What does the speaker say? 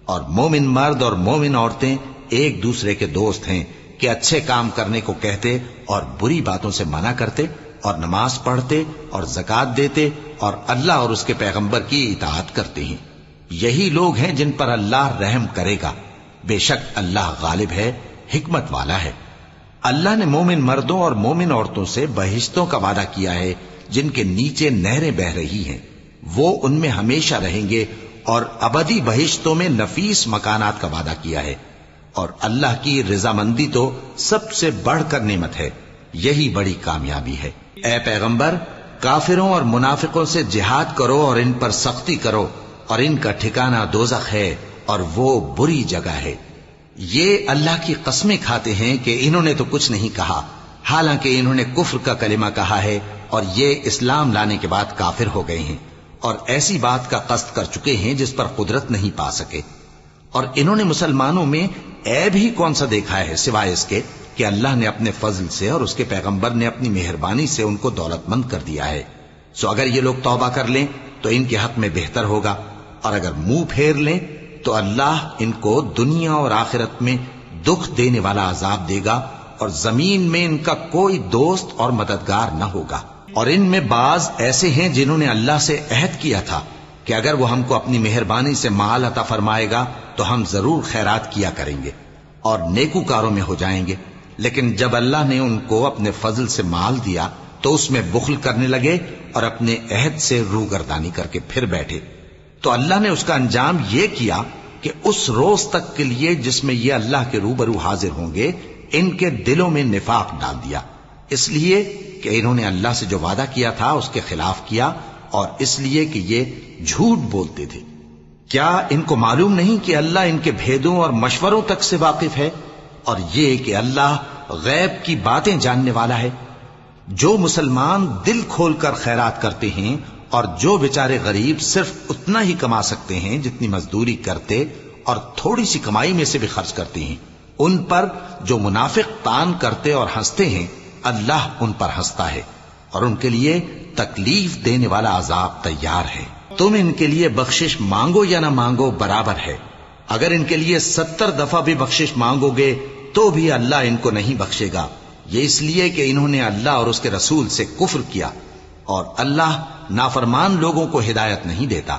اور مومن مرد اور مومن عورتیں ایک دوسرے کے دوست ہیں کہ اچھے کام کرنے کو کہتے اور بری باتوں سے منع کرتے اور نماز پڑھتے اور زکوٰۃ دیتے اور اللہ اور اس کے پیغمبر کی اطاعت کرتے ہیں. یہی لوگ ہیں جن پر اللہ رحم کرے گا. بے شک اللہ غالب ہے، حکمت والا ہے. اللہ نے مومن مردوں اور مومن عورتوں سے بہشتوں کا وعدہ کیا ہے جن کے نیچے نہریں بہ رہی ہیں. وہ ان میں ہمیشہ رہیں گے اور ابدی بہشتوں میں نفیس مکانات کا وعدہ کیا ہے. اور اللہ کی رضامندی تو سب سے بڑھ کر نعمت ہے. یہی بڑی کامیابی ہے. اے پیغمبر، کافروں اور منافقوں سے جہاد کرو اور ان پر سختی کرو، اور ان کا ٹھکانہ دوزخ ہے اور وہ بری جگہ ہے. یہ اللہ کی قسمیں کھاتے ہیں کہ انہوں نے تو کچھ نہیں کہا، حالانکہ انہوں نے کفر کا کلمہ کہا ہے اور یہ اسلام لانے کے بعد کافر ہو گئے ہیں اور ایسی بات کا قصد کر چکے ہیں جس پر قدرت نہیں پا سکے. اور انہوں نے مسلمانوں میں عیب ہی کون سا دیکھا ہے سوائے اس کے کہ اللہ نے اپنے فضل سے اور اس کے پیغمبر نے اپنی مہربانی سے ان کو دولت مند کر دیا ہے. سو اگر یہ لوگ توبہ کر لیں تو ان کے حق میں بہتر ہوگا، اور اگر منہ پھیر لیں تو اللہ ان کو دنیا اور آخرت میں دکھ دینے والا عذاب دے گا، اور زمین میں ان کا کوئی دوست اور مددگار نہ ہوگا. اور ان میں بعض ایسے ہیں جنہوں نے اللہ سے عہد کیا تھا کہ اگر وہ ہم کو اپنی مہربانی سے مال عطا فرمائے گا تو ہم ضرور خیرات کیا کریں گے اور نیکوکاروں میں ہو جائیں گے. لیکن جب اللہ نے ان کو اپنے فضل سے مال دیا تو اس میں بخل کرنے لگے اور اپنے عہد سے روگردانی کر کے پھر بیٹھے. تو اللہ نے اس کا انجام یہ کیا کہ اس روز تک کے لیے جس میں یہ اللہ کے روبرو حاضر ہوں گے ان کے دلوں میں نفاق ڈال دیا، اس لیے کہ انہوں نے اللہ سے جو وعدہ کیا تھا اس کے خلاف کیا، اور اس لیے کہ یہ جھوٹ بولتے تھے. کیا ان کو معلوم نہیں کہ اللہ ان کے بھیدوں اور مشوروں تک سے واقف ہے، اور یہ کہ اللہ غیب کی باتیں جاننے والا ہے؟ جو مسلمان دل کھول کر خیرات کرتے ہیں اور جو بیچارے غریب صرف اتنا ہی کما سکتے ہیں جتنی مزدوری کرتے اور تھوڑی سی کمائی میں سے بھی خرچ کرتے ہیں، ان پر جو منافق تان کرتے اور ہنستے ہیں اللہ ان پر ہنستا ہے اور ان کے لیے تکلیف دینے والا عذاب تیار ہے. تم ان کے لیے بخشش مانگو یا نہ مانگو برابر ہے. اگر ان کے لیے 70 دفعہ بھی بخشش مانگو گے تو بھی اللہ ان کو نہیں بخشے گا. یہ اس لیے کہ انہوں نے اللہ اور اس کے رسول سے کفر کیا، اور اللہ نافرمان لوگوں کو ہدایت نہیں دیتا.